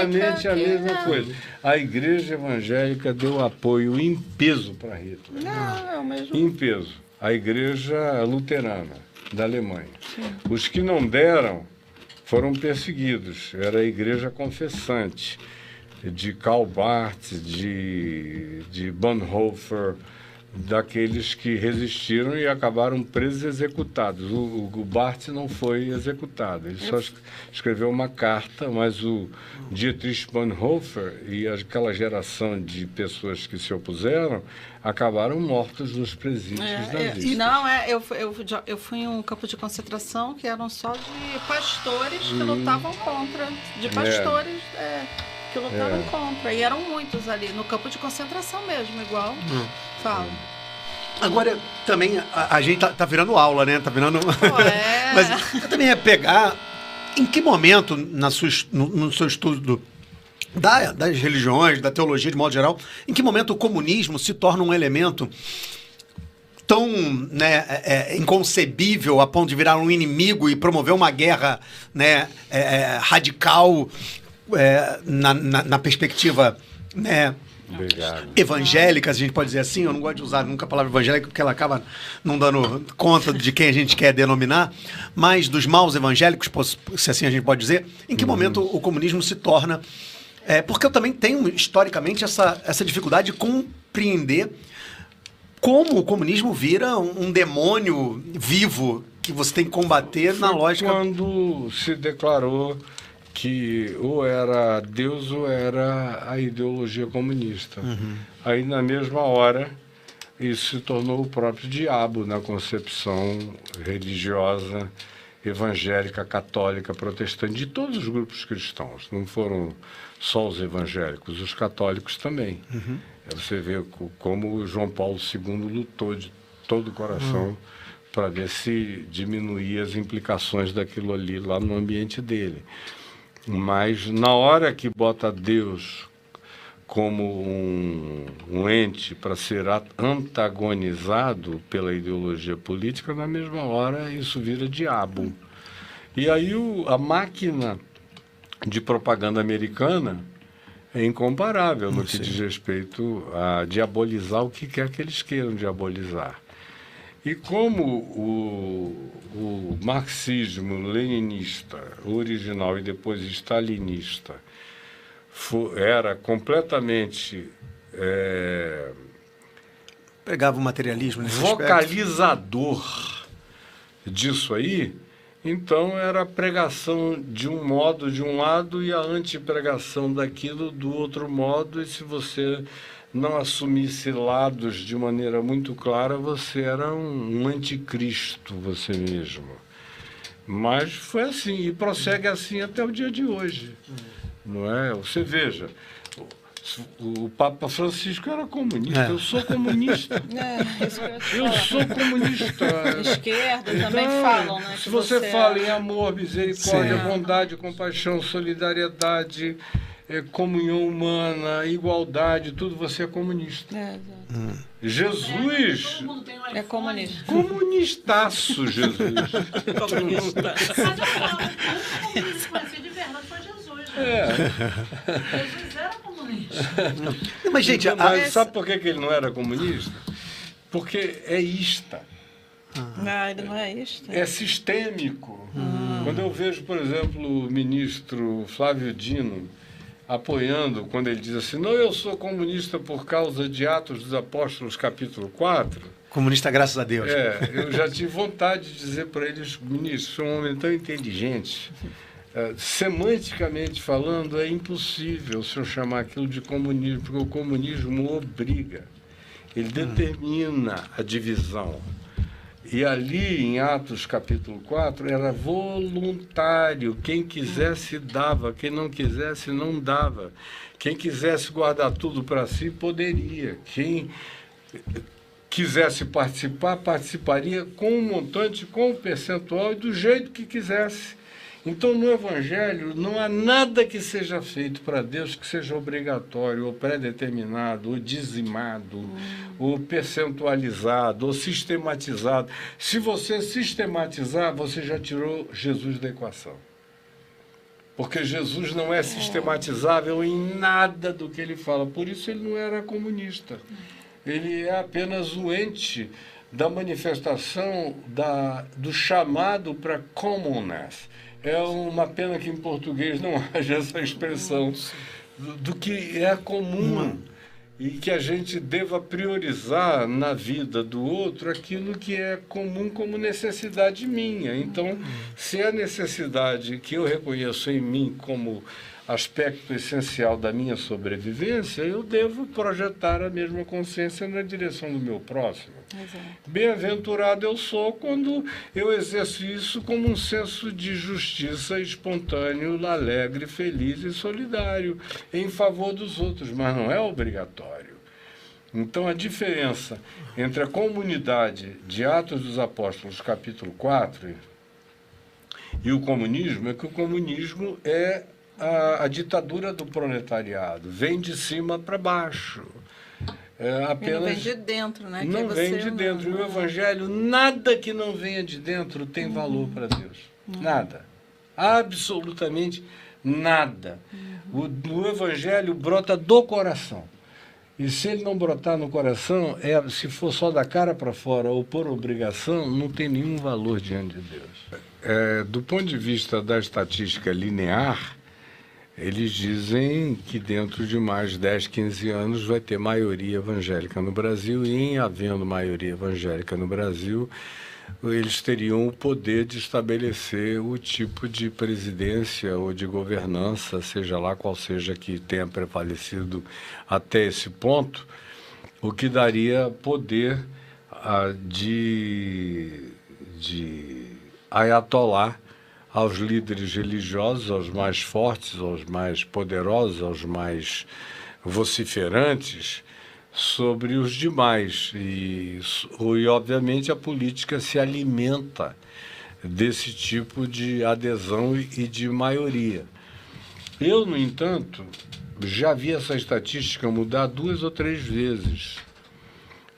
Exatamente a mesma coisa. A igreja evangélica deu apoio em peso para Hitler. Não, é o mesmo. Em peso. A igreja luterana da Alemanha. Os que não deram foram perseguidos. Era a igreja confessante de Karl Barth, de Bonhoeffer, daqueles que resistiram e acabaram presos e executados. O Barth não foi executado, ele só escreveu uma carta, mas o Dietrich Bonhoeffer e aquela geração de pessoas que se opuseram acabaram mortos nos presídios nazistas. Não, eu fui em um campo de concentração que eram só de pastores que lutavam contra, de pastores que lutavam contra, e eram muitos ali, no campo de concentração mesmo, igual falo. Agora, também, a gente tá virando aula, né? Tá virando... Mas eu também ia pegar, em que momento, no seu estudo das religiões, da teologia de modo geral, em que momento o comunismo se torna um elemento tão inconcebível a ponto de virar um inimigo e promover uma guerra radical na perspectiva evangélica, a gente pode dizer assim. Eu não gosto de usar nunca a palavra evangélica porque ela acaba não dando conta de quem a gente quer denominar, mas dos maus evangélicos, se assim a gente pode dizer. Em que momento o comunismo se torna... porque eu também tenho, historicamente, essa dificuldade de compreender como o comunismo vira um demônio vivo que você tem que combater na lógica... Quando se declarou que ou era Deus ou era a ideologia comunista. Aí, na mesma hora, isso se tornou o próprio diabo na concepção religiosa, evangélica, católica, protestante, de todos os grupos cristãos. Não foram só os evangélicos, os católicos também. Você vê como João Paulo II lutou de todo o coração para ver se diminuía as implicações daquilo ali lá no ambiente dele. Mas na hora que bota Deus como um ente para ser antagonizado pela ideologia política, na mesma hora isso vira diabo. E aí a máquina de propaganda americana é incomparável no que diz respeito a diabolizar o que quer que eles queiram diabolizar. E como o marxismo leninista original e depois stalinista era completamente pegava o materialismo nesse vocalizador disso aí, então era a pregação de um modo de um lado e a antipregação daquilo do outro modo, e se você não assumisse lados de maneira muito clara, você era um anticristo, você mesmo. Mas foi assim, e prossegue assim até o dia de hoje. Não é? Você veja, o Papa Francisco era comunista, eu sou comunista. Eu sou comunista. Esquerda também falam, né? Se você fala em amor, misericórdia, bondade, compaixão, solidariedade, comunhão humana, igualdade, tudo, você é comunista. Jesus todo mundo tem um é comunista. Comunistaço, Jesus. Comunista. Mas de verdade foi Jesus. Jesus era comunista. Mas, gente, sabe por que ele não era comunista? Porque é ista. Ele não é isto. É sistêmico. Quando eu vejo, por exemplo, o ministro Flávio Dino apoiando, quando ele diz assim, não, eu sou comunista por causa de Atos dos Apóstolos, capítulo 4. Comunista, graças a Deus. Eu já tive vontade de dizer para eles, ministro, sou um homem tão inteligente. Semanticamente falando, é impossível o senhor chamar aquilo de comunismo, porque o comunismo obriga, ele determina a divisão. E ali, em Atos capítulo 4, era voluntário. Quem quisesse, dava. Quem não quisesse, não dava. Quem quisesse guardar tudo para si, poderia. Quem quisesse participar, participaria com um montante, com um percentual e do jeito que quisesse. Então, no Evangelho, não há nada que seja feito para Deus que seja obrigatório, ou pré-determinado, ou dizimado, ou percentualizado, ou sistematizado. Se você sistematizar, você já tirou Jesus da equação. Porque Jesus não é sistematizável em nada do que ele fala. Por isso ele não era comunista. Ele é apenas o ente da manifestação do chamado para commonness. É uma pena que em português não haja essa expressão do que é comum. E que a gente deva priorizar na vida do outro aquilo que é comum como necessidade minha. Então, se é a necessidade que eu reconheço em mim como aspecto essencial da minha sobrevivência, eu devo projetar a mesma consciência na direção do meu próximo. Exato. Bem-aventurado eu sou quando eu exerço isso como um senso de justiça espontâneo, alegre, feliz e solidário em favor dos outros, mas não é obrigatório. Então, a diferença entre a comunidade de Atos dos Apóstolos, capítulo 4, e o comunismo é que o comunismo é a ditadura do proletariado, vem de cima para baixo. Não vem de dentro, né? Não vem de dentro. E o Evangelho, nada que não venha de dentro tem valor para Deus. Nada. Absolutamente nada. O Evangelho brota do coração. E se ele não brotar no coração, se for só da cara para fora ou por obrigação, não tem nenhum valor diante de Deus. Do ponto de vista da estatística linear, eles dizem que dentro de mais 10, 15 anos vai ter maioria evangélica no Brasil, e em havendo maioria evangélica no Brasil, eles teriam o poder de estabelecer o tipo de presidência ou de governança, seja lá qual seja que tenha prevalecido até esse ponto, o que daria poder de ayatolá aos líderes religiosos, aos mais fortes, aos mais poderosos, aos mais vociferantes, sobre os demais. E, obviamente, a política se alimenta desse tipo de adesão e de maioria. Eu, no entanto, já vi essa estatística mudar 2 ou 3 vezes.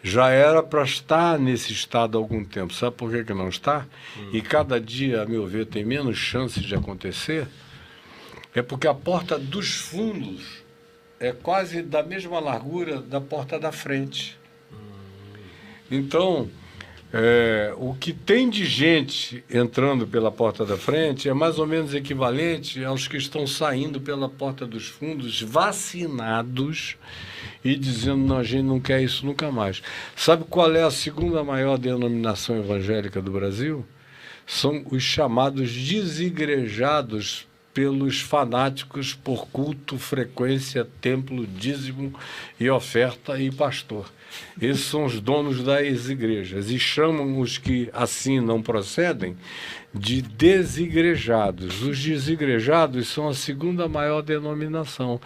Já era para estar nesse estado há algum tempo. Sabe por que não está? E cada dia, a meu ver, tem menos chance de acontecer. É porque a porta dos fundos é quase da mesma largura da porta da frente. Então, o que tem de gente entrando pela porta da frente é mais ou menos equivalente aos que estão saindo pela porta dos fundos vacinados e dizendo, não, a gente não quer isso nunca mais. Sabe qual é a segunda maior denominação evangélica do Brasil? São os chamados desigrejados pelos fanáticos por culto, frequência, templo, dízimo e oferta e pastor. Esses são os donos das igrejas e chamam os que assim não procedem de desigrejados. Os desigrejados são a segunda maior denominação.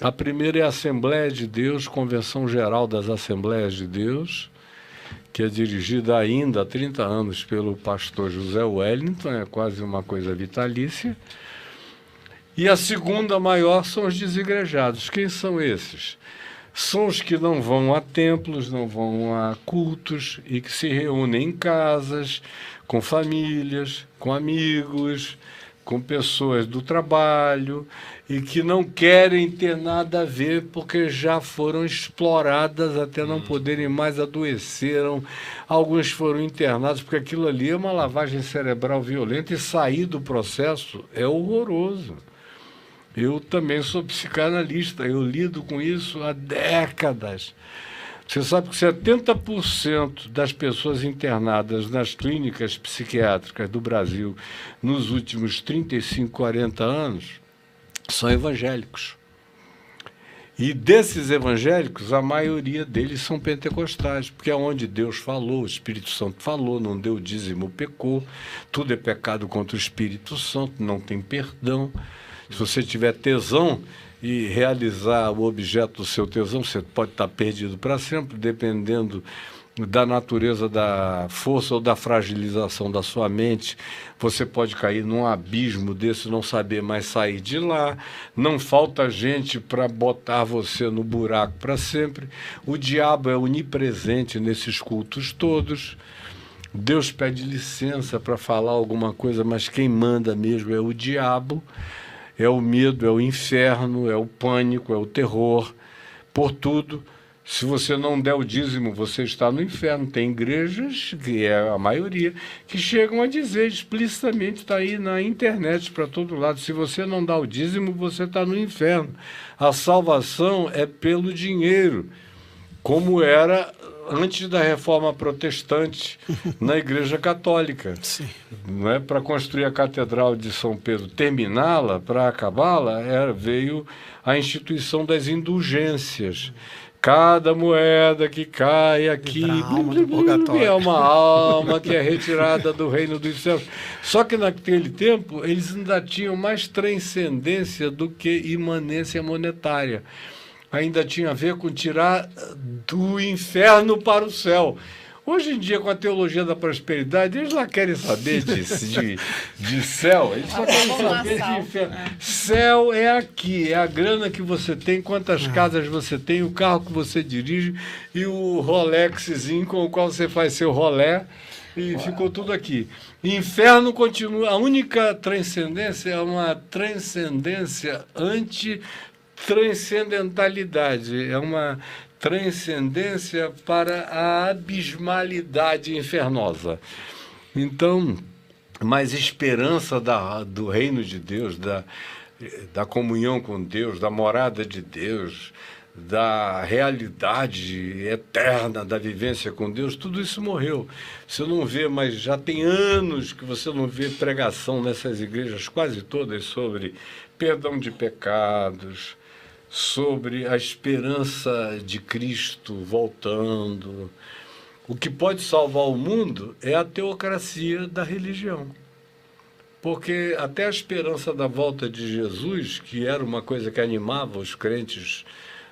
A primeira é a Assembleia de Deus, Convenção Geral das Assembleias de Deus, que é dirigida ainda há 30 anos pelo pastor José Wellington, é quase uma coisa vitalícia. E a segunda maior são os desigrejados. Quem são esses? São os que não vão a templos, não vão a cultos e que se reúnem em casas, com famílias, com amigos, com pessoas do trabalho e que não querem ter nada a ver porque já foram exploradas até não poderem mais, adoeceram. Alguns foram internados porque aquilo ali é uma lavagem cerebral violenta e sair do processo é horroroso. Eu também sou psicanalista, eu lido com isso há décadas. Você sabe que 70% das pessoas internadas nas clínicas psiquiátricas do Brasil nos últimos 35, 40 anos são evangélicos. E desses evangélicos, a maioria deles são pentecostais, porque é onde Deus falou, o Espírito Santo falou, não deu dízimo, pecou, tudo é pecado contra o Espírito Santo, não tem perdão. Se você tiver tesão e realizar o objeto do seu tesão, você pode estar perdido para sempre, dependendo da natureza da força ou da fragilização da sua mente. Você pode cair num abismo desse, não saber mais sair de lá. Não falta gente para botar você no buraco para sempre. O diabo é onipresente nesses cultos todos. Deus pede licença para falar alguma coisa, mas quem manda mesmo é o diabo. é o medo, é o inferno, é o pânico, é o terror, por tudo. Se você não der o dízimo, você está no inferno. Tem igrejas, que é a maioria, que chegam a dizer explicitamente, está aí na internet para todo lado, se você não dá o dízimo, você está no inferno. A salvação é pelo dinheiro, como era antes da reforma protestante na Igreja Católica. Sim. Não é? Para construir a Catedral de São Pedro, terminá-la, para acabá-la, veio a instituição das indulgências. Cada moeda que cai aqui é uma alma que é retirada do reino dos céus. Só que naquele tempo eles ainda tinham mais transcendência do que imanência monetária. Ainda tinha a ver com tirar do inferno para o céu. Hoje em dia, com a teologia da prosperidade, eles lá querem saber de céu, eles só querem saber de inferno. Céu é aqui, é a grana que você tem, quantas casas você tem, o carro que você dirige e o Rolexzinho com o qual você faz seu rolé, e ficou tudo aqui. Inferno continua, a única transcendência é uma transcendência anti-transcendentalidade, é uma transcendência para a abismalidade infernosa. Então, mais esperança do reino de Deus, da comunhão com Deus, da morada de Deus, da realidade eterna da vivência com Deus, tudo isso morreu. Você não vê, mas já tem anos que você não vê pregação nessas igrejas, quase todas, sobre perdão de pecados, sobre a esperança de Cristo voltando. O que pode salvar o mundo é a teocracia da religião. Porque até a esperança da volta de Jesus, que era uma coisa que animava os crentes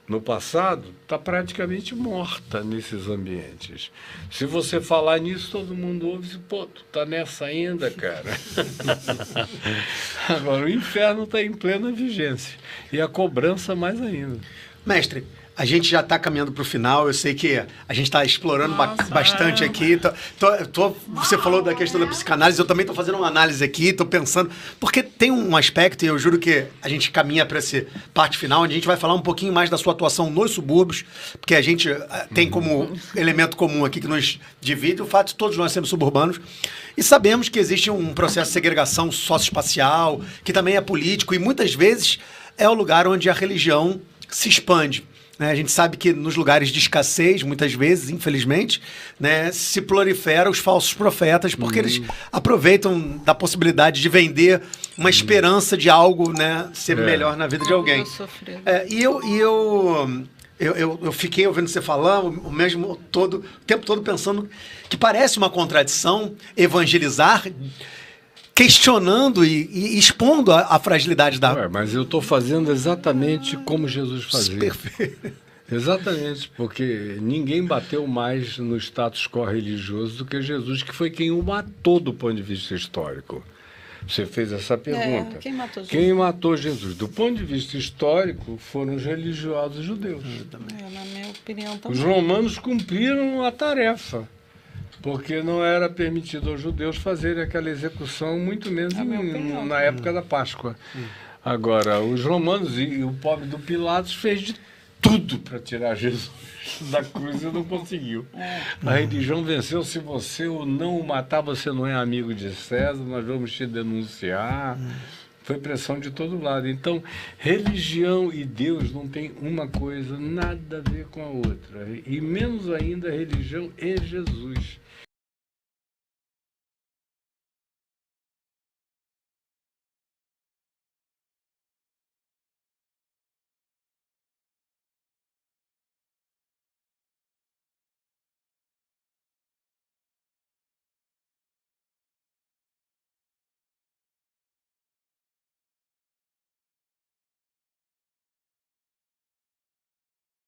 no passado, está praticamente morta nesses ambientes. Se você falar nisso, todo mundo ouve e pô, tu tá nessa ainda, cara. Agora, o inferno está em plena vigência. E a cobrança mais ainda. Mestre, a gente já está caminhando para o final. Eu sei que a gente está explorando bastante aqui. Você falou da questão da psicanálise, eu também estou fazendo uma análise aqui, estou pensando. Porque tem um aspecto, e eu juro que a gente caminha para essa parte final, onde a gente vai falar um pouquinho mais da sua atuação nos subúrbios, porque a gente tem como elemento comum aqui que nos divide o fato de todos nós sermos suburbanos. E sabemos que existe um processo de segregação socioespacial, que também é político, e muitas vezes é o lugar onde a religião se expande. A gente sabe que nos lugares de escassez, muitas vezes, infelizmente, né, se proliferam os falsos profetas, porque eles aproveitam da possibilidade de vender uma esperança de algo, né, ser melhor na vida de alguém. Eu fiquei ouvindo você falar o tempo todo pensando que parece uma contradição evangelizar, questionando e expondo a fragilidade da... Mas eu estou fazendo exatamente como Jesus fazia. Perfeito. Exatamente, porque ninguém bateu mais no status quo religioso do que Jesus, que foi quem o matou do ponto de vista histórico. Você fez essa pergunta. Quem matou Jesus? Quem matou Jesus? Do ponto de vista histórico, foram os religiosos judeus. Na minha opinião também. Os romanos cumpriram a tarefa, porque não era permitido aos judeus fazerem aquela execução, muito menos na época da Páscoa. Agora, os romanos e o pobre do Pilatos fez de tudo para tirar Jesus da cruz e não conseguiu. A religião venceu. Se você não o matar, você não é amigo de César, nós vamos te denunciar. Foi pressão de todo lado. Então, religião e Deus não tem uma coisa nada a ver com a outra. E menos ainda religião e Jesus.